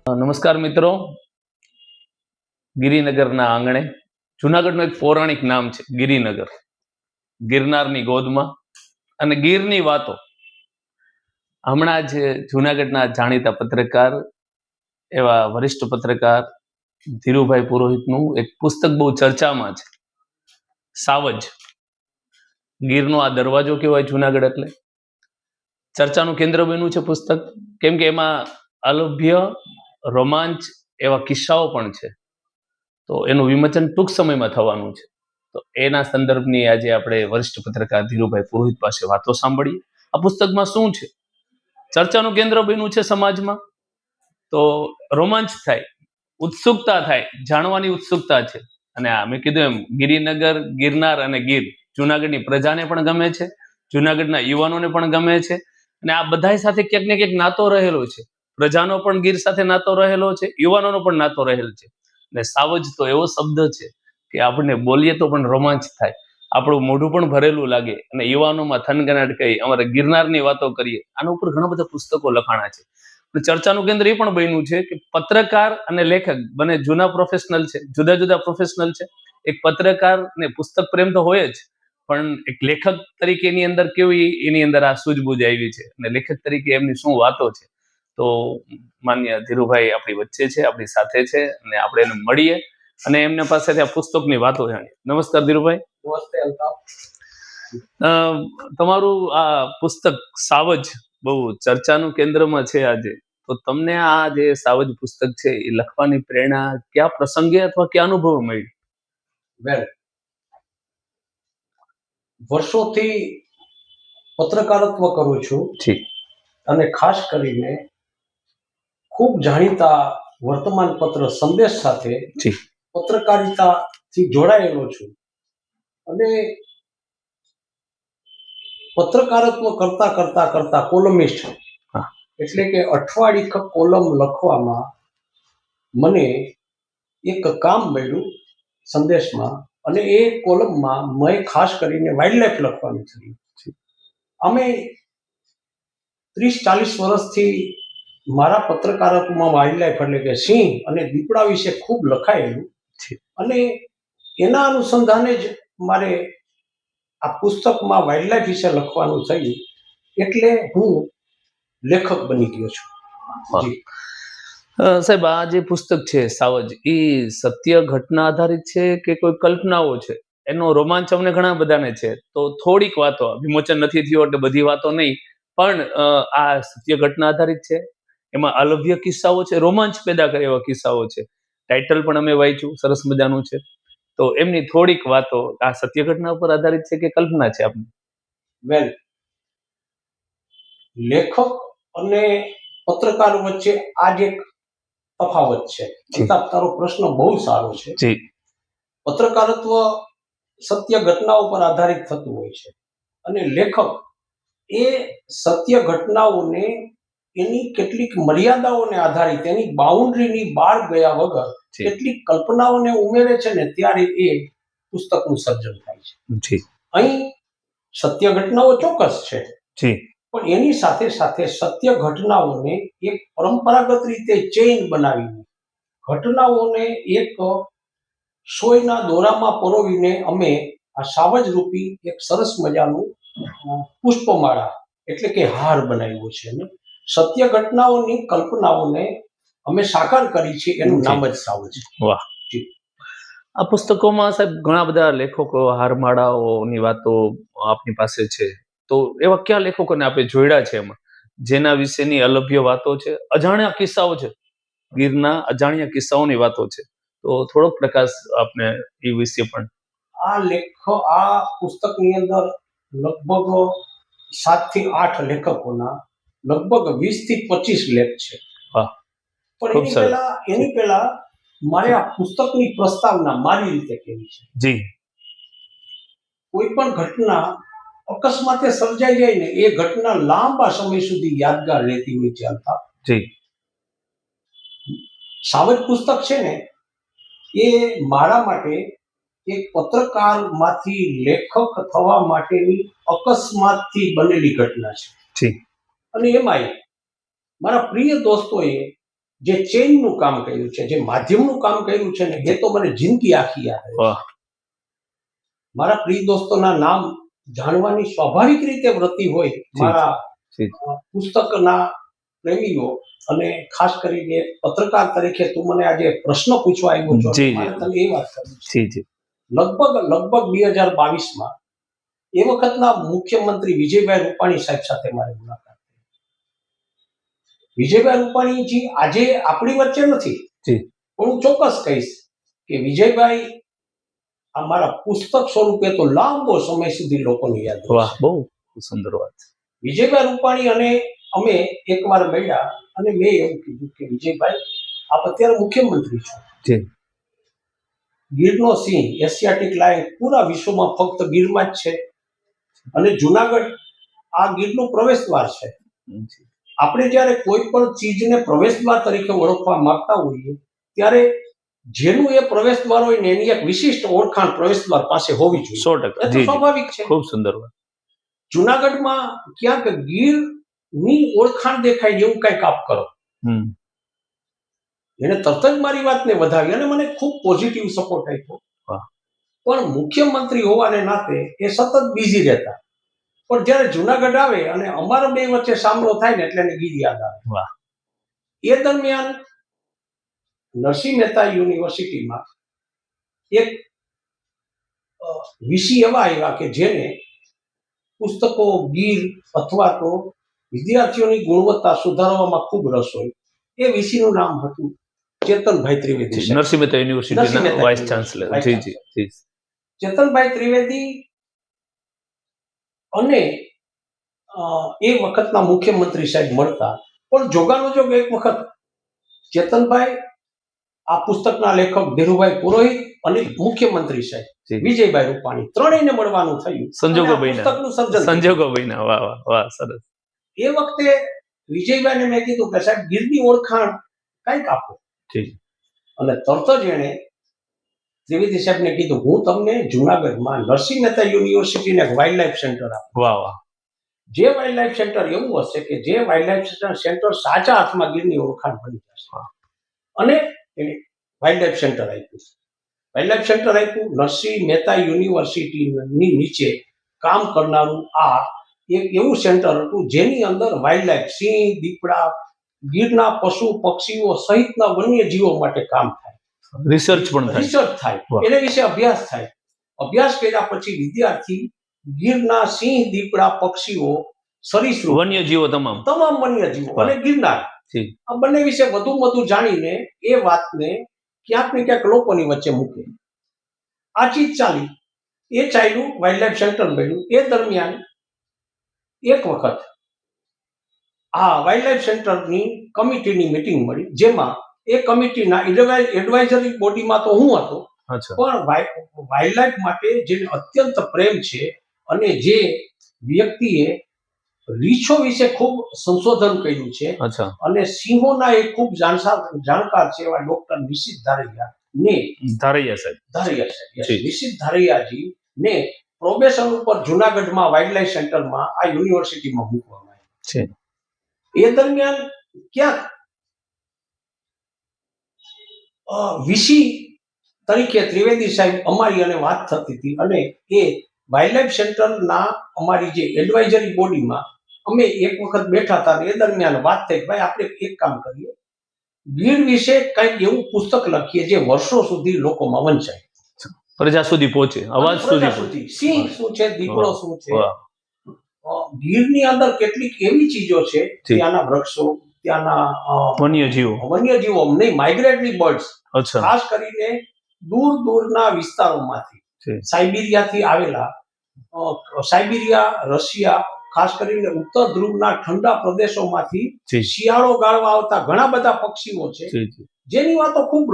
નમસ્કાર મિત્રો. ગિરિનગરના આંગણે જુનાગઢનું એક પૌરાણિક નામ છે ગિરિનગર. ગિરનારની ગોદમાં અને ગીરની વાતો. હમણાં જ જુનાગઢના જાણીતા પત્રકાર એવા વરિષ્ઠ પત્રકાર ધીરુભાઈ પુરોહિતનું એક પુસ્તક બહુ ચર્ચામાં છે, સાવજ. ગીરનો આ દરવાજો કહેવાય જુનાગઢ, એટલે ચર્ચાનું કેન્દ્ર બન્યું છે પુસ્તક, કેમ કે એમાં અલભ્ય રોમાંચ એવા કિસ્સાઓ પણ છે. તો એનું વિમોચન ટૂંક સમયમાં થવાનું છે. તો એના સંદર્ભની આજે આપણે વરિષ્ઠ પત્રકાર ધીરુભાઈ પુરોહિત પાસે વાતો સાંભળીએ. આ પુસ્તકમાં શું છે, ચર્ચાનું કેન્દ્ર બન્યું છે સમાજમાં, તો રોમાંચ થાય, ઉત્સુકતા થાય, જાણવાની ઉત્સુકતા છે. અને આ મેં કીધું એમ ગિરિનગર, ગિરનાર અને ગીર જુનાગઢની પ્રજાને પણ ગમે છે, જુનાગઢના યુવાનોને પણ ગમે છે, અને આ બધા સાથે ક્યાંક ને ક્યાંક નાતો રહેલો છે. પ્રજાનો પણ ગીર સાથે નાતો રહેલો છે, યુવાનોનો પણ નાતો રહેલો છે. અને સાવજ તો એવો શબ્દ છે કે આપણને બોલીએ તો પણ રોમાંચ થાય, આપણું મોઢું પણ ભરેલું લાગે, અને યુવાનોમાં થનગનાટ કહી અમારે ગિરનારની વાતો કરીએ. આના ઉપર ઘણા બધા પુસ્તકો લખાણા છે. ચર્ચાનું કેન્દ્ર એ પણ બન્યું છે કે પત્રકાર અને લેખક બંને જૂના પ્રોફેશનલ છે, જુદા જુદા પ્રોફેશનલ છે. એક પત્રકાર ને પુસ્તક પ્રેમ તો હોય જ, પણ એક લેખક તરીકે એની અંદર કેવી એની અંદર આ સૂઝબૂઝ આવી છે, અને લેખક તરીકે એમની શું વાતો છે. તો માન્ય ધીરુભાઈ આપણી વચ્ચે છે, આપણી સાથે છે, અને આપણે એને મળીએ અને એમના પાસેથી આ પુસ્તકની વાતો જાણીએ. નમસ્કાર ધીરુભાઈ. નમસ્તે અલ્તાફ. તમારું આ પુસ્તક સાવજ બહુ ચર્ચાનું કેન્દ્રમાં છે આજે. તો તમને આ જે સાવજ પુસ્તક છે એ લખવાની પ્રેરણા કયા પ્રસંગે અથવા કયા અનુભવ મળી? વેલ, વર્ષોથી પત્રકારત્વ કરું છું, અને ખાસ કરીને ખૂબ જાણીતા વર્તમાન પત્ર સંદેશ સાથે પત્રકારિતાથી જોડાયેલો છું. અને પત્રકારત્વ કરતા કરતા કરતા કોલમિસ્ટ એટલે કે અઠવાડિક કોલમ લખવામાં મને એક કામ મળ્યું સંદેશમાં, અને એ કોલમમાં મેં ખાસ કરીને વાઇલ્ડ લાઈફ લખવાનું થયું. અમે 30-40 વર્ષથી મારા પત્રકારત્વમાં વાઇલ્ડ લાઈફ એટલે કે સિંહ અને દીપડા વિશે ખૂબ લખાયેલું છે, અને એના અનુસંધાને જ મારે આ પુસ્તકમાં વાઇલ્ડ લાઈફ વિશે લખવાનું થયું, એટલે હું લેખક બની ગયો છું. સાહેબ, આ જે પુસ્તક છે સાવજ, એ સત્ય ઘટના આધારિત છે કે કોઈ કલ્પનાઓ છે? એનો રોમાંચ અમને ઘણા બધાને છે, તો થોડીક વાતો, વિમોચન નથી થયું એટલે બધી વાતો નહીં, પણ આ સત્ય ઘટના આધારિત છે, એમાં અલભ્ય કિસ્સાઓ છે, રોમાંચ પેદા કરે એવા કિસ્સાઓ છે. ટાઇટલ પણ અમે વાંચ્યું, સરસ મજાનું છે. તો એમની થોડીક વાતો આ સત્ય ઘટના ઉપર આધારિત છે કે કલ્પના છે આપની? વેલ, લેખક અને પત્રકાર વચ્ચે આ જ એક તફાવત છે. તારો પ્રશ્ન બહુ સારો છે. પત્રકારત્વ સત્ય ઘટનાઓ પર આધારિત થતું હોય છે, અને લેખક એ સત્ય ઘટનાઓને એની કેટલીક મર્યાદાઓને આધારિત, એની બાઉન્ડ્રીની બહાર ગયા વગર કેટલીક કલ્પનાઓને ઉમેરે છે ને, ત્યારે એ પુસ્તકનું સર્જન થાય છે. અહીં સત્ય ઘટનાઓ ચોક્કસ છે, પણ એની સાથે સાથે સત્ય ઘટનાઓને એક પરંપરાગત રીતે ચેઇન બનાવીને, ઘટનાઓને એક સોયના દોરામાં પરોવીને અમે આ સાવજ રૂપી એક સરસ મજાનું પુષ્પમાળા એટલે કે હાર બનાવ્યો છે. અને સત્ય ઘટનાઓની કલ્પનાઓને અમે સાકાર કરી છે, એનું નામ જ સાવજ. વાહ. આ પુસ્તકોમાં સાહેબ ઘણા બધા લેખકો, હારમાળાઓની વાતો આપની પાસે છે, તો એવા કયા લેખકોને આપણે જોડ્યા છે એમાં, જેના વિશેની અલભ્ય વાતો છે, અજાણ્યા કિસ્સાઓ છે, ગીરના અજાણ્યા કિસ્સાઓની વાતો છે? તો થોડોક પ્રકાશ આપને એ વિશે પણ. આ પુસ્તકની અંદર લગભગ 7 થી 8 લેખકોના લગભગ 20 થી 25 લેખ છે. પણ એની પહેલા મારે આ પુસ્તકની પ્રસ્તાવના મારી રીતે કેવી છે. કોઈ પણ ઘટના અકસ્માતે સર્જાઈ જાય ને, એ ઘટના લાંબા સમય સુધી યાદગાર રહેતી હોય છે. સાવજ પુસ્તક છે ને, એ મારા માટે એક પત્રકારમાંથી લેખક થવા માટેની અકસ્માતથી બનેલી ઘટના છે. અને એમાંય મારા પ્રિય દોસ્તોએ જે ચેઇનનું કામ કર્યું છે, જે માધ્યમનું કામ કર્યું છે ને, એ તો મને જિંદગી આખી યાદ રહે. વાહ. મારા પ્રિય દોસ્તોના નામ જાણવાની સ્વાભાવિક રીતે વૃત્તિ હોય મારા પુસ્તકના પ્રેમીઓ, અને ખાસ કરીને પત્રકાર તરીકે તું મને આજે પ્રશ્ન પૂછવા આવ્યો છો, મારે તને એ વાત કરવી છે. લગભગ 2022માં એ વખતના મુખ્યમંત્રી વિજયભાઈ રૂપાણી સાહેબ સાથે મારી મુલાકાત થઈ. વિજયભાઈ રૂપાણીજી આજે આપણી વચ્ચે નથી, પણ હું ચોક્કસ કહીશ કે વિજયભાઈ આ મારા પુસ્તક સ્વરૂપે તો લાંબો સમય સુધી લોકોને યાદ રહે. વાહ, બહુ સુંદર વાત. વિજયભાઈ રૂપાણી અને અમે એકવાર મળ્યા અને મેં એવું કીધું કે વિજયભાઈ, આપ અત્યારે મુખ્યમંત્રી છો, ગીરનો સિંહ, એશિયાટિક લાયન પૂરા વિશ્વમાં ફક્ત ગીરમાં જ છે, અને જુનાગઢ આ ગીરનું પ્રવેશ દ્વાર છે. આપણે જ્યારે કોઈ પણ ચીજને પ્રવેશ દ્વાર તરીકે ઓળખવા માંગતા હોઈએ ત્યારે જેનું એ પ્રવેશ દ્વાર હોય ને એની એક વિશિષ્ટ ઓળખાણ પ્રવેશ દ્વાર પાસે હોવી જોઈએ. 100%. સ્વાભાવિક છે. ખૂબ સુંદર વાત. જુનાગઢમાં ક્યાંક ગીરની ઓળખાણ દેખાય એવું કંઈક આપ કરો. એને તરત જ મારી વાતને વધાવી અને મને ખૂબ પોઝિટિવ સપોર્ટ આપ્યો. પણ મુખ્યમંત્રી હોવાને નાતે એ સતત બિઝી રહેતા, પણ જ્યારે જુનાગઢ આવે અને અમારા બે વચ્ચે સામનો થાય ને એટલે એને ગીર યાદ આવે. એ દરમિયાન નરસિંહ મહેતા યુનિવર્સિટીમાં એક વીસી એવા આવ્યા કે જેને પુસ્તકો, ગીર અથવા તો વિદ્યાર્થીઓની ગુણવત્તા સુધારવામાં ખૂબ રસ હોય. એ વીસીનું નામ હતું ચેતનભાઈ ત્રિવેદી. નરસિંહ મહેતા યુનિવર્સિટીના વાઇસ ચાન્સલર. ચેતનભાઈ ત્રિવેદી અને એ વખતના મુખ્યમંત્રી સાહેબ મળતા, પણ જોગાનો જોગ એક વખત ચેતનભાઈ, આ પુસ્તકના લેખક ધીરુભાઈ પુરોહિત અને મુખ્યમંત્રી સાહેબ વિજયભાઈ રૂપાણી ત્રણેયને મળવાનું થયું. સંજોગોભાઈના. વાહ વાહ વાહ, સરસ. એ વખતે વિજયભાઈને મેં કીધું કે સાહેબ ગીરની ઓળખાણ કઈક આપો, અને તરત જ એને ત્રિવેદી સાહેબને કીધું હું તમને જુનાગઢમાં નરસિંહ મહેતા યુનિવર્સિટીને વાઇલ્ડ લાઈફ સેન્ટર આપું. વાહ વાહ. જે વાઇલ્ડ લાઈફ સેન્ટર એવું હશે કે જે વાઇલ્ડ લાઈફ સેન્ટર સાચા હાથમાં ગીરની ઓળખાણ બની જશે, અને એને વાઇલ્ડ લાઈફ સેન્ટર આપ્યું. વાઇલ્ડ લાઈફ સેન્ટર આપ્યું. નરસિંહ મહેતા યુનિવર્સિટીની નીચે કામ કરનારું આ એક એવું સેન્ટર હતું જેની અંદર વાઇલ્ડ લાઈફ, સિંહ, દીપડા, ગીરના પશુ પક્ષીઓ સહિતના વન્ય જીવો માટે કામ થાય, રિસર્ચ થાય, એના વિશે અભ્યાસ થાય. અભ્યાસ કર્યા પછી વિદ્યાર્થી ગીરના સિંહ, દીપડા, પક્ષીઓ, સરીસૃપ, વન્ય જીવો, તમામ વન્ય જીવો અને ગિરનાર આ બંને વિશે વધુ જાણીને એ વાતને ક્યાંક ને ક્યાંક લોકોની વચ્ચે મૂકે. આ ચીજ ચાલી, એ ચાલ્યું, વાઇલ્ડ લાઈફ સેન્ટર બન્યું. એ દરમિયાન એક વખત આ વાઇલ્ડ લાઈફ સેન્ટરની કમિટીની મીટિંગ મળી, જેમાં એ કમિટીના એડવાઇઝરી બોડીમાં તો હું હતો, પણ વાઇલ્ડ લાઈફ માટે જેને અત્યંત પ્રેમ છે અને જે વ્યક્તિએ રીછો વિશે ખૂબ સંશોધન કર્યું છે અને સિંહોના એ ખૂબ જાણકાર છે એવા ડોક્ટર નિશિત ધારૈયાજી ને પ્રોબેશન ઉપર જુનાગઢમાં વાઇલ્ડ લાઈફ સેન્ટરમાં આ યુનિવર્સિટીમાં મૂકવામાં આવ્યા છે. એ દરમિયાન ક્યાંક વીસી તરીકે ત્રિવેદી સાહેબ અમારી અને વાત થતી હતી, અને એ વાઇલ્ડ લાઈફ સેન્ટરના અમારી જે એડવાઇઝરી બોડીમાં અમે એક વખત બેઠા હતા. એ દરમિયાન વાત થઈ, ભાઈ આપણે એક કામ કરીએ, ગીર વિશે કંઈક એવું પુસ્તક લખીએ જે વર્ષો સુધી લોકોમાં વંચાય, પ્રજા સુધી પહોંચે, અવાજ સુધી. સિંહ શું છે, દીપડો શું છે, ગીરની અંદર કેટલીક એવી ચીજો છે, ત્યાંના વૃક્ષો, ત્યાંના વન્ય જીવો નહીં, માઇગ્રેટરી બર્ડ્સ, ખાસ કરીને દૂર દૂરના વિસ્તારોમાંથી, સાઇબિરિયાથી આવેલા, સાઇબિરિયા, રશિયા, ખાસ કરીને ઉત્તર ધ્રુવના ઠંડા પ્રદેશોમાંથી શિયાળો ગાળવા આવતા ઘણા બધા પક્ષીઓ છે જેની વાતો ખૂબ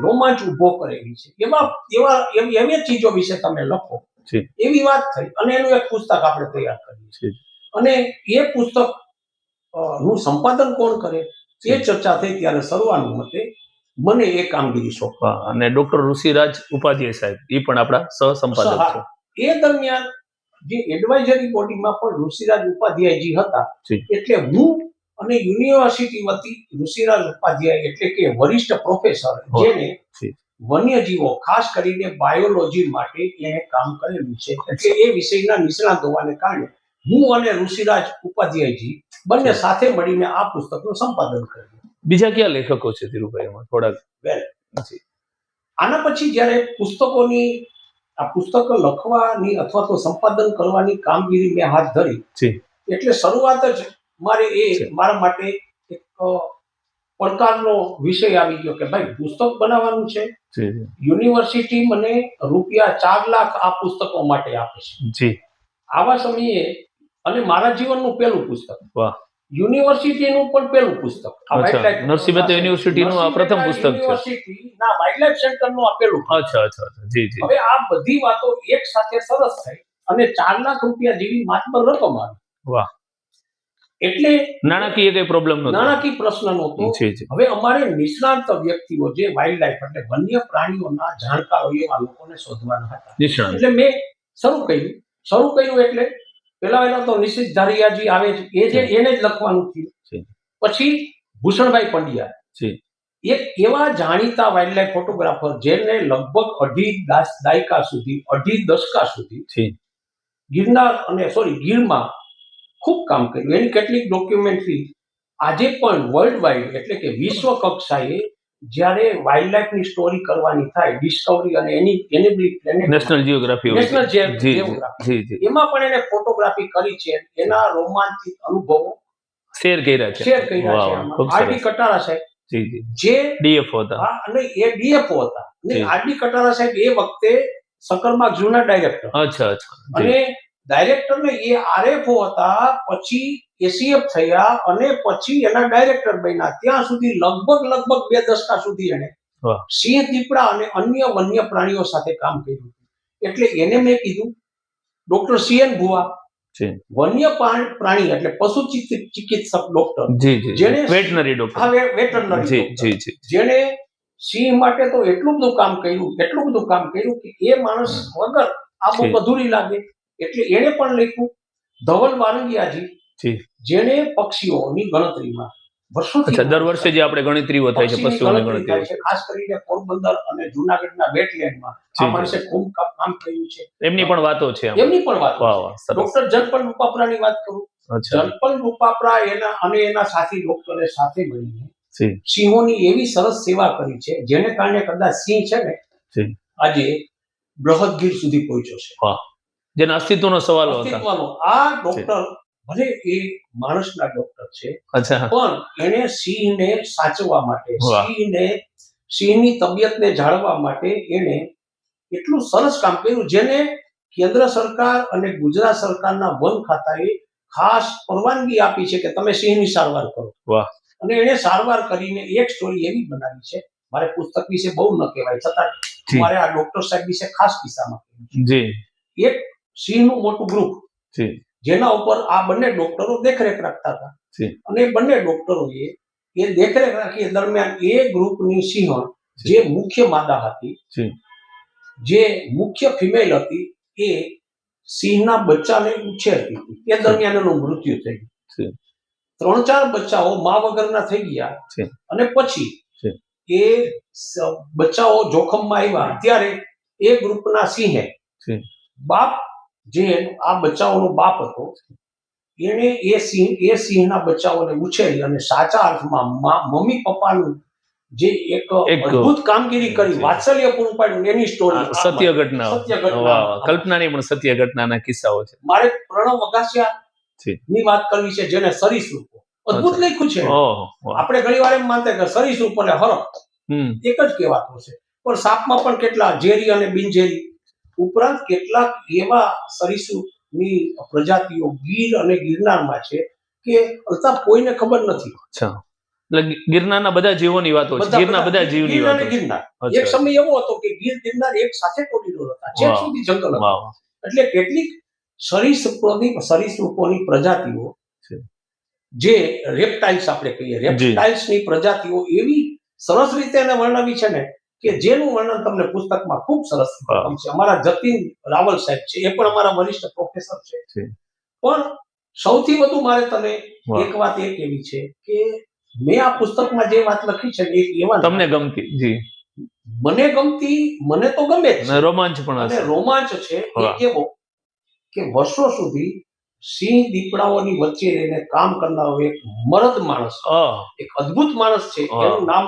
રોમાંચ ઉભો કરેલી છે. એવી ચીજો વિશે તમે લખો, એવી વાત થઈ, અને એનું એક પુસ્તક આપણે તૈયાર કરીએ છીએ. અને એ પુસ્તક નું સંપાદન કોણ કરે એ ચર્ચા થઈ ત્યારે સર્વાનુમતે મને એ કામગીરી સોંપવા, અને ડોક્ટર ઋષિરાજ ઉપાધ્યાય સાહેબ એ પણ આપણા સહસંપાદક છે. એ દરમિયાન જે એડવાઇઝરી બોડીમાં પણ ઋષિરાજ ઉપાધ્યાયજી હતા, એટલે હું અને યુનિવર્સિટી વતી ઋષિરાજ ઉપાધ્યાય એટલે કે વરિષ્ઠ પ્રોફેસર જેને વન્યજીવો ખાસ કરીને બાયોલોજી માટે એને કામ કરેલું છે એટલે એ વિષયના નિષ્ણાત હોવાને કારણે હું અને ઋષિરાજ ઉપાધ્યાયજી બંને સાથે મળીને આ પુસ્તકનું સંપાદન કર્યું. બીજા કયા લેખકો છે ધીરુભાઈ એમાં થોડાક? આના પછી જ્યારે આ પુસ્તકો લખવાની અથવા તો સંપાદન કરવાની કામગીરી મેં હાથ ધરી એટલે શરૂઆત જ મારા માટે એક પડકારનો વિષય આવી ગયો કે ભાઈ પુસ્તક બનાવવાનું છે. યુનિવર્સિટી મને ₹4 લાખ આ પુસ્તકો માટે આપે છે આવા સમયે, અને મારા જીવનનું પહેલું પુસ્તક, યુનિવર્સિટીનું પણ પહેલું પુસ્તક, નરસિંહ મહેતા યુનિવર્સિટીનું આ પ્રથમ પુસ્તક છે, યુનિવર્સિટીના વાઇલ્ડલાઇફ સેન્ટરનું આ પહેલું. હવે આ બધી વાતો એક સાથે સરસ થઈ અને ₹4 લાખ જેવી માત્ર રકમ આવી. એટલે નાણાકીય કઈ પ્રોબ્લેમ નહોતો, નાણાકીય પ્રશ્ન નહોતો. હવે અમારે નિષ્ણાંત વ્યક્તિઓ જે વાઇલ્ડલાઇફ એટલે વન્ય પ્રાણીઓના જાણકારો એવા લોકોને શોધવાના હતા. એટલે મેં શરૂ કર્યું એટલે પેલા તો નિશિત ધારિયાજી આવે છે એને જ લખવાનું થયું. પછી ભૂષણભાઈ પંડ્યા, એક એવા જાણીતા વાઇલ્ડલાઇફ ફોટોગ્રાફર જેને લગભગ અઢી દશકા સુધી ગીરમાં ખૂબ કામ કર્યું. એની કેટલીક ડોક્યુમેન્ટરી આજે પણ વર્લ્ડ વાઇડ એટલે કે વિશ્વ કક્ષાએ જ્યારે વાઇલ્ડલાઇફની સ્ટોરી કરવાની થાય, ડિસ્કવરી અને એની નેશનલ જિયોગ્રાફી એમાં પણ એને ફોટોગ્રાફી કરી છે. એના રોમાંચિત અનુભવો શેર કર્યા છે. આરડી કટારા સાહેબ જે ડીએફઓ હતા, અને એ ડીએફઓ હતા. આરડી કટારા સાહેબ એ વખતે સકરમાર્ગ જૂના ડાયરેક્ટર, અને ડાયરેક્ટર એ આરએફઓ હતા, પછી એસીએફ થયા અને પછી એના ડાયરેક્ટર બન્યા. ત્યાં સુધી લગભગ 2 દશકા સુધી એને સિંહ, દીપડા અને અન્ય વન્ય પ્રાણીઓ સાથે કામ કર્યું. એટલે એને મેં કીધું, ડોક્ટર સીએન ભુવા વન્ય પ્રાણી એટલે પશુ ચિકિત્સક ડોક્ટર, જેને વેટરનરી ડોક્ટર, જેને સિંહ માટે તો એટલું બધું કામ કર્યું કે એ માણસ વગર આ બહુ અધૂરી લાગે. એટલે એને પણ લખ્યું. ધવલ વારંગિયાજી, જેને પક્ષીઓની ગણતરીમાં દર વર્ષે જે આપણે ગણતરીઓ થાય છે, પશુઓની ગણતરી ખાસ કરીને પોરબંદર અને જુનાગઢના વેટલેન્ડમાં આ માણસે ખૂબ કામ કર્યું છે. એમની પણ વાતો છે. ડોક્ટર જનપલ રૂપાપરાની વાત કરું. જનપલ રૂપાપરા એના સાથી ડોક્ટરે સાથે મળીને સિંહોની એવી સરસ સેવા કરી છે, જેને કારણે કદાચ સિંહ છે ને આજે બૃહદગીર સુધી પહોંચ્યો છે, જેના અસ્તિત્વનો સવાલ હતો. આ ડોક્ટર ભલે એ માણસના ડોક્ટર છે, પણ એને સિંહને સાચવવા માટે, સિંહની તબિયતને જાળવવા માટે એને એટલું સરસ કામ કર્યું, જેને કેન્દ્ર સરકાર અને ગુજરાત સરકારના વન ખાતાએ ખાસ પરવાનગી આપી છે કે તમે સિંહની સારવાર કરો. અને એને સારવાર કરીને એક સ્ટોરી એવી બનાવી છે, મારે પુસ્તક વિશે બહુ ન કહેવાય છતાં મારે આ ડોક્ટર સાહેબ વિશે ખાસ કિસ્સામાં કહ્યું. એક સિંહનું મોટું ગ્રુપ જેના ઉપર આ બંને ડોક્ટરો દેખરેખ રાખતા હતા, અને બંને ડોક્ટરોએ એ દેખરેખ રાખી દરમિયાન એ ગ્રુપની સિંહ જે મુખ્ય માદા હતી, જે મુખ્ય ફિમેલ હતી, એ સિંહના બચ્ચાને ઉછેરતી હતી. એ દરમિયાન એનું મૃત્યુ થયું. 3-4 બચ્ચાઓ મા વગરના થઈ ગયા, અને પછી એ બચ્ચાઓ જોખમમાં આવ્યા ત્યારે એ ગ્રુપના સિંહે બાપ, જે આ બચ્ચાઓનો બાપ હતો, એને એ સિંહના બચ્ચાઓને ઉછેરી અને સાચા અર્થમાં મમ્મી પપ્પાનું જે એક અદ્ભુત કામગીરી કરી, વાત્સલ્ય પૂરું પાડ્યું, એની સ્ટોરી. સત્ય ઘટના, કલ્પનાની પણ સત્ય ઘટનાના કિસ્સાઓ છે. મારે પ્રણવ અગાસિયા ની વાત કરવી છે, જેને સરીસૃપો અદ્ભુત લખ્યું છે. આપણે ઘણી વાર એમ માનતા કે સરીસૃપ એટલે હરખ એક જ કહેવાતો છે, પણ સાપમાં પણ કેટલા ઝેરી અને બિનઝેરી ઉપરાંત કેટલાક એવા સરીસૃપની પ્રજાતિઓ ગીર અને ગિરનારમાં છે કે અલ્તાફ કોઈને ખબર નથી. એટલે ગિરનારના બધા જીવોની વાતો છે, ગીરના બધા જીવની વાતો. ગિરનાર એક સમય એવો હતો કે ગીર ગિરનાર એક સાથે કોરિડોર હતા, છેક સુધી જંગલ હતા. એટલે કેટલીક સરીસૃપોની પ્રજાતિઓ જે રેપ્ટાઇલ્સ આપણે કહીએ, રેપ્ટાઇલ્સની પ્રજાતિઓ એવી સરસ રીતે એને વર્ણવી છે ને કે જેનું વર્ણન તમને પુસ્તકમાં ખૂબ સરસ છે. અમારા જતીન રાવલ સાહેબ છે, એ પણ અમારા વરિષ્ઠ પ્રોફેસર છે, પણ સૌથી વધુ મારે તને વાહ. એક વાત એ કેવી છે કે મેં આ પુસ્તકમાં જે વાત લખી છે ને એ એવા તમને ગમતી જી મને ગમતી, મને તો ગમે જ અને છે. રોમાંચ પણ અને હશે. રોમાંચ છે એ વાહ. એવો કે વર્ષો સુધી સિંહ દીપડાઓની વચ્ચે રહીને કામ કરનારો એક મરદ માણસ, આહ, એક અદ્ભુત માણસ છે. વાહ. એનું નામ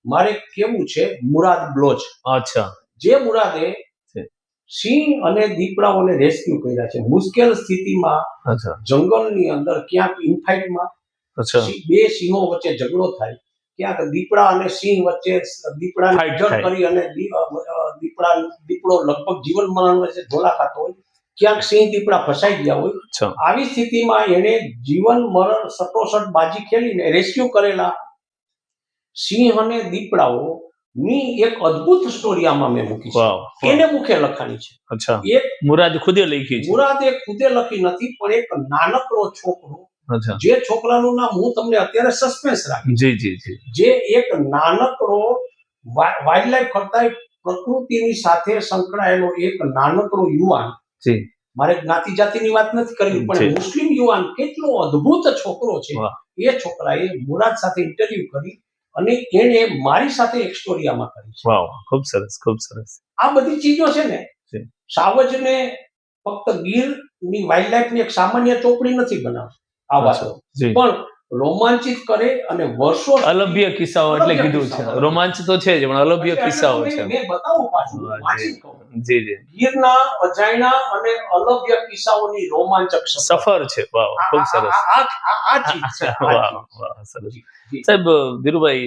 મારે કેવું છે, મુરાદ બ્લોચ. અચ્છા જે મુરાદે છે. સિંહ અને દીપડાઓને રેસ્ક્યુ કર્યા છે મુશ્કેલ સ્થિતિમાં. અચ્છા જંગલની અંદર ક્યાંક ઇનફાઇટમાં અચ્છા બે સિંહો વચ્ચે ઝઘડો થાય, ક્યાંક દીપડા અને સિંહ વચ્ચે દીપડાને Fight જડ થાય. કરી અને દીપડો લગભગ જીવન મરણ વચ્ચે ઝોલા ખાતો હોય, ક્યાંક સિંહ દીપડા ફસાઈ ગયા હોય. અચ્છા આવી સ્થિતિમાં એને જીવન મરણ સટોસટ બાજી ખેલીને રેસ્ક્યુ કરેલા સિંહ અને દીપડાઓ ની એક અદ્ભુત સ્ટોરી આમાં મેં મૂકી છે. વાવ વાહ. એને મુખે લખાણી છે. અચ્છા એક મુરાદ ખુદે લખી છે. મુરાદે ખુદે લખી નથી, પણ એક નાનકડો છોકરો, અચ્છા જે છોકરાનું નામ હું તમને અત્યારે સસ્પેન્સ રાખી, જી જી જી જે એક નાનકડો વાઇલ્ડ લાઈફ કરતા પ્રકૃતિની સાથે સંકળાયેલો એક નાનકડો યુવાન, જી મારે જ્ઞાતિ જાતિની વાત નથી કરવી, પણ જી. મુસ્લિમ યુવાન કેટલો અદ્ભુત છોકરો છે. વાહ. એ છોકરાએ મુરાદ સાથે ઇન્ટરવ્યુ કરી અને એને મારી સાથે એક સ્ટોરી આમાં કરી છે. વાવ ખૂબ સરસ ખૂબ સરસ. આ બધી ચીજો છે ને, જી. સાવજને ફક્ત ગીરની વાઇલ્ડ લાઈફની એક સામાન્ય ચોપડી નથી બનાવતી આ વાતો, જી પણ રોમાંચિત કરે અને વર્ષો અલભ્ય કિસ્સાઓ એટલે અલભ્ય કીધું છે. કિસ્સાઓ. રોમાંચ તો છે જ પણ અલભ્ય એટલે કિસ્સાઓ તમને છે. મેં બતાવું પાછું, હા, વાંચી જી. કહું. જી જી ગીરના અજાયણા અને અલભ્ય કિસ્સાઓની રોમાંચક સફર છે. વાવ ખૂબ સરસ. આ ચીજ છે. વાહ વાહ સરસ. જી, જી. સાહેબ ધીરુભાઈ,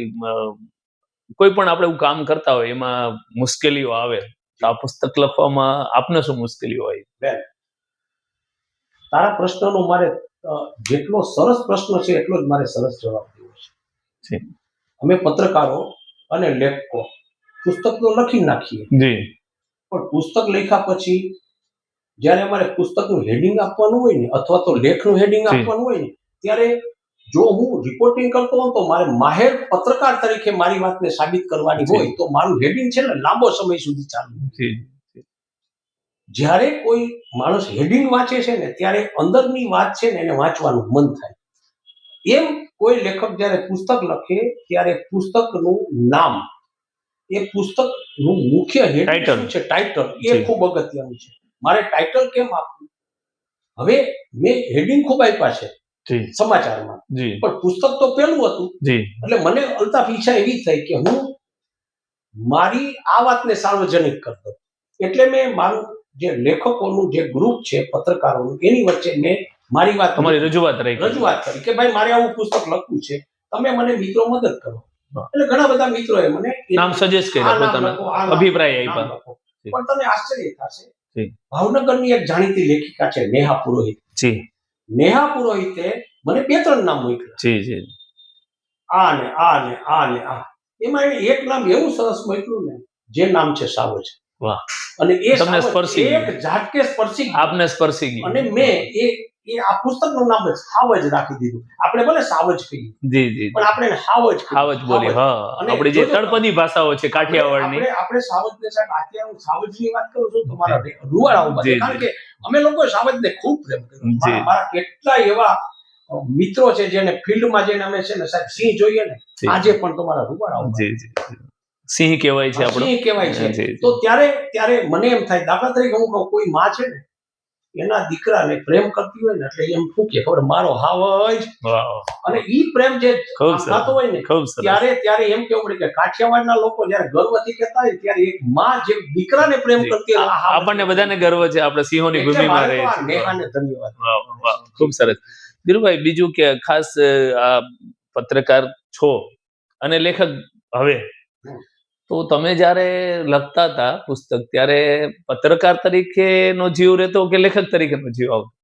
કોઈ પણ આપણે એવું કામ કરતા હોય એમાં મુશ્કેલીઓ આવે તો આ પુસ્તક લખવામાં આપને શું મુશ્કેલીઓ આવી? બેન, તારા પ્રશ્નનો મારે જેટલો સરસ પ્રશ્ન છે એટલો જ મારે સરસ જવાબ દેવો છે. જી અમે પત્રકારો અને લેખકો પુસ્તક તો લખી નાખીએ, જી પણ પુસ્તક લખ્યા પછી જ્યારે અમારે પુસ્તકનું હેડિંગ આપવાનું હોય ને, અથવા તો લેખનું હેડિંગ જી. આપવાનું હોય ને, ત્યારે જો હું રિપોર્ટિંગ કરતો હોઉં તો મારે માહેર પત્રકાર તરીકે મારી વાતને સાબિત કરવાની જી. હોય તો મારું હેડિંગ છે ને લાંબો સમય સુધી ચાલે. જી જ્યારે કોઈ માણસ હેડિંગ વાંચે છે ને ત્યારે અંદરની વાત છે ને એને વાંચવાનું મન થાય. એમ કોઈ લેખક જ્યારે પુસ્તક લખે ત્યારે પુસ્તકનું નામ, એ પુસ્તકનું મુખ્ય હેડિંગ Title. શું છે, ટાઇટલ, એ જી. ખૂબ અગત્યનું છે. મારે ટાઇટલ કેમ આપવું? હવે મેં હેડિંગ ખૂબ આપ્યા છે જી સમાચારમાં, જી પણ પુસ્તક તો પેલું હતું. જી એટલે મને અલ્તાફ ઈચ્છા એવી થઈ કે હું મારી આ વાતને સાર્વજનિક કરતો, એટલે મેં મારું જે લેખકોનું જે ગ્રુપ છે પત્રકારોનું, એની વચ્ચે મેં મારી વાત તમારી રજૂઆત રહી. રજૂઆત કરી કે ભાઈ મારે આવું પુસ્તક લખવું છે, તમે મને મિત્રો મદદ કરો. હા. એટલે ઘણા બધા મિત્રોએ મને નામ સજેસ્ટ કર્યા, આ નામ પોતાના લખો, આ નામ અભિપ્રાય નામ આપ્યા. લખો. જી. પણ તને આશ્ચર્ય થશે, જી. ભાવનગરની એક જાણીતી લેખિકા છે નેહા પુરોહિત. જી નેહા પુરોહિતે મને 2-3 નામ મોકલ્યા, જી જી આ ને આ ને આ ને આ. એમાં એને એક નામ એવું સરસ મોકલ્યું ને, જે નામ છે સાવજ. વાહ. અને એ તમને સાવજ સ્પર્શી ગયું. એક ઝાટકે સ્પર્શી ગયું. આપને સ્પર્શી ગઈ. અને મેં એ આ પુસ્તકનું નામ જ સાવજ રાખી દીધું. આપણે ભલે સાવજ કહીએ, જી જી પણ આપણે એને હાવજ કહીએ. હાવજ બોલી. હા અને આપણી જે જોજો, તળપદી ભાષાઓ છે કાઠિયાવાડની. આપણે સાવજને સાહેબ, અત્યારે હું સાવજની વાત કરું છું તો મારા રૂવાડા ઉભા જી, થાય. કારણ જી. કે અમે લોકો સાવજને ખૂબ પ્રેમ કર્યો. જી. મારા કેટલાય એવા મિત્રો છે જેને ફિલ્ડમાં જઈને અમે છે ને સાહેબ સિંહ જોઈએ ને, જી. આજે પણ તમારા રૂવાડા ઉભા જી જી સિંહ કહેવાય છે આપણો. સિંહ કહેવાય છે. જી, જી. તો ત્યારે મને એમ થાય, દાખલા તરીકે હું કહું કોઈ માં છે ને એના દીકરાને પ્રેમ કરતી હોય ને, એટલે એમ શું કે ખબર, મારો હાવજ. વાહ અને ઈ પ્રેમ જે ખૂબ આમ સરસ. થતો હોય ને, ખૂબ સરસ. ત્યારે એમ કેવું પડે કે કાઠિયાવાડના લોકો જયારે ગર્વથી કહેતા હોય ત્યારે એક માં જે દીકરાને પ્રેમ જી. કરતી હોય, આ હાવજ. આપણને બધાને ગર્વ છે, આપણે સિંહોની એટલે ભૂમિમાં મારે રહે તો આ છે. નેહાને ધન્યવાદ. વાહ વાહ ખૂબ સરસ. ધીરુભાઈ, બીજું કે ખાસ આ પત્રકાર છો અને લેખક હવે, તો તમે જ્યારે લખતા હતા પુસ્તક ત્યારે પત્રકાર તરીકેનો જીવ રહેતો કે લેખક તરીકેનો જીવ આવતો?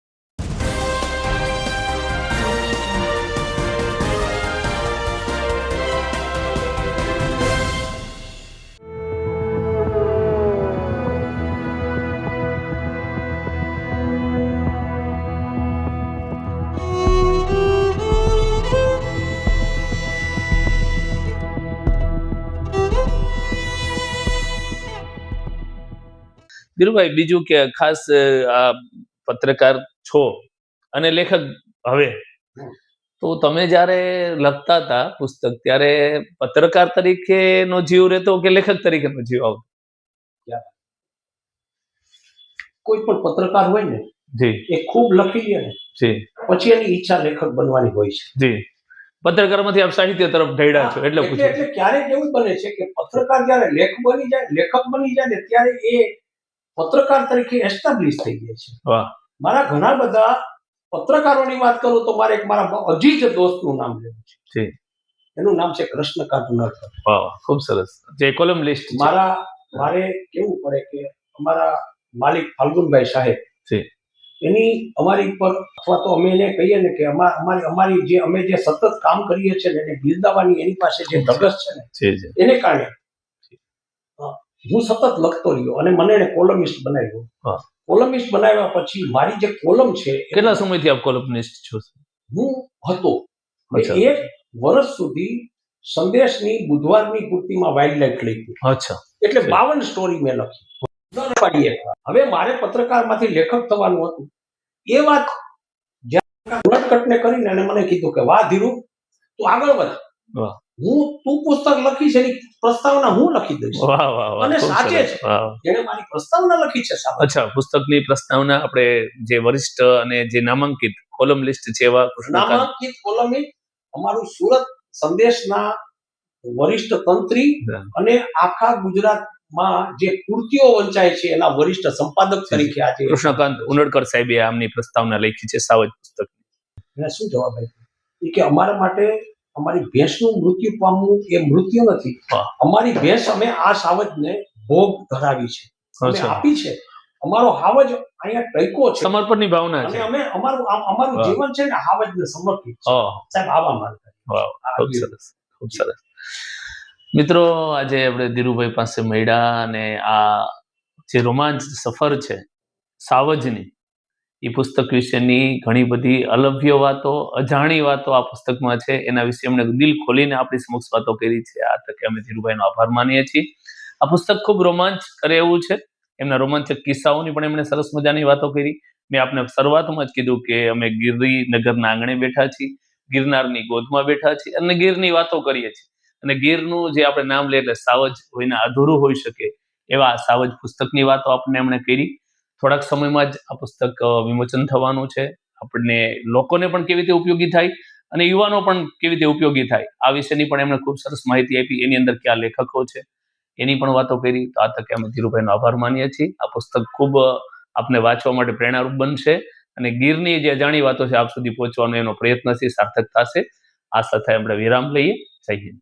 ધીરુભાઈ, બીજું કે ખાસ આ પત્રકાર છો અને લેખક હવે. તો તમે જ્યારે લખતા હતા પુસ્તક ત્યારે પત્રકાર તરીકે નો જીવ રહેતો કે લેખક તરીકે નો જીવ આવતો? કોઈ પણ પત્રકાર હોય ને જી એ ખૂબ લખી લે ને જી પછી એની ઈચ્છા લેખક બનવાની હોય છે. જી પત્રકારમાંથી આપ સાહિત્ય તરફ ઢળ્યા છો એટલે પૂછું. એટલે ક્યારેક એવું બને છે કે પત્રકાર જયારે લેખક બની જાય ને ત્યારે એ પત્રકાર તરીકે એસ્ટાબ્લિશ થઈ જાય છે. વાહ. મારા ઘણા બધા પત્રકારોની વાત કરું તો મારે એક મારા અજીજ દોસ્તનું નામ લેવું છે. જી. એનું નામ છે કૃષ્ણકાંત નરકર. વાહ, ખૂબ સરસ. જે કોલમનિસ્ટ છે. મારે કેવું પડે કે અમારા માલિક ફાલ્ગુનભાઈ સાહેબ જી એની અમારી પર અથવા તો અમે એને કહીએ ને કે અમારી જે અમે જે સતત કામ કરીએ છીએ ને એને બિરદાવાની એની પાસે જે ધગશ છે ને એને કારણે હું સતત લખતો રહ્યો અને મને એને કોલમિસ્ટ બનાવ્યો. કોલમિસ્ટ બનાવ્યા પછી મારી જે કોલમ છે. કેટલા સમયથી આપ કોલમનિસ્ટ છો? હું હતો 1 વર્ષ સુધી સંદેશની બુધવારની પૂર્તિમાં વાઇલ્ડ લાઈફ લખી. અચ્છા. એટલે 52 સ્ટોરી મેં લખી. હવે મારે પત્રકારમાંથી લેખક થવાનું હતું. એ વાત ઉલટકટને કરીને એને મને કીધું કે વાહ ધીરુ, તું આગળ વધ, તું પુસ્તક લખીશ એની પ્રસ્તાવના હું લખી દઈશ. અને સાચે છે જેને મારી પ્રસ્તાવના લખી છે. અચ્છા, પુસ્તકની પ્રસ્તાવના આપણે જે વરિષ્ઠ અને જે નામાંકિત કોલમનિસ્ટ છે એવા નામાંકિત કોલમિસ્ટ અમારું સુરત સંદેશના વરિષ્ઠ તંત્રી અને આખા ગુજરાતમાં જે કૃતિઓ વંચાય છે એના વરિષ્ઠ સંપાદક તરીકે આજે કૃષ્ણકાંત ઉનડકર સાહેબે આમની પ્રસ્તાવના લખી છે સાવજ પુસ્તક. એને શું જવાબ આપ્યો કે અમારા માટે અમારી ભેંસનું મૃત્યુ પામવું એ મૃત્યુ નથી. અમારી ભેંસ અમે આ સાવજને ભોગ ધરાવી છે, અમે આપી છે. અમારો હાવજ અહીંયા ટૈકો છે, સમર્પણની ભાવના છે. અને અમે અમારું જીવન છે ને હાવજને સમર્પિત છે. સાહેબ આવા માનતા. ખૂબ સરસ, ખૂબ સરસ. મિત્રો, આજે આપણે ધીરુભાઈ પાસે મળ્યા અને આ જે રોમાંચ સફર છે સાવજની, એ પુસ્તક વિશેની ઘણી બધી અલભ્ય વાતો, અજાણી વાતો આ પુસ્તકમાં છે. એના વિશે એમણે દિલ ખોલીને આપણી સમક્ષ વાતો કરી છે. આ તકે અમે ધીરુભાઈનો આભાર માનીએ છીએ. આ પુસ્તક ખૂબ રોમાંચ કરે એવું છે. એમના રોમાંચક કિસ્સાઓની પણ એમણે સરસ મજાની વાતો કરી. મેં આપને શરૂઆતમાં જ કીધું કે અમે ગિરિનગરના આંગણે બેઠા છીએ, ગિરનારની ગોદમાં બેઠા છીએ અને ગીરની વાતો કરીએ છીએ. અને ગીરનું જે આપણે નામ લઈએ એટલે સાવજ હોઈને અધૂરું હોઈ શકે એવા સાવજ પુસ્તકની વાતો આપણને એમણે કરી. થોડાક સમયમાં જ આ પુસ્તક વિમોચન થવાનું છે. આપણને લોકોને પણ કેવી રીતે ઉપયોગી થાય અને યુવાનો પણ કેવી રીતે ઉપયોગી થાય આ વિશેની પણ એમણે ખૂબ સરસ માહિતી આપી. એની અંદર કયા લેખકો છે એની પણ વાતો કરી. તો આ તકે અમે ધીરુભાઈનો આભાર માનીએ છીએ. આ પુસ્તક ખૂબ આપને વાંચવા માટે પ્રેરણારૂપ બનશે અને ગીરની જે અજાણી વાતો છે આપ સુધી પહોંચવાનો એનો પ્રયત્ન છે, સાર્થક થશે. આ સાથે આપણે વિરામ લઈએ. જય હિન્દ.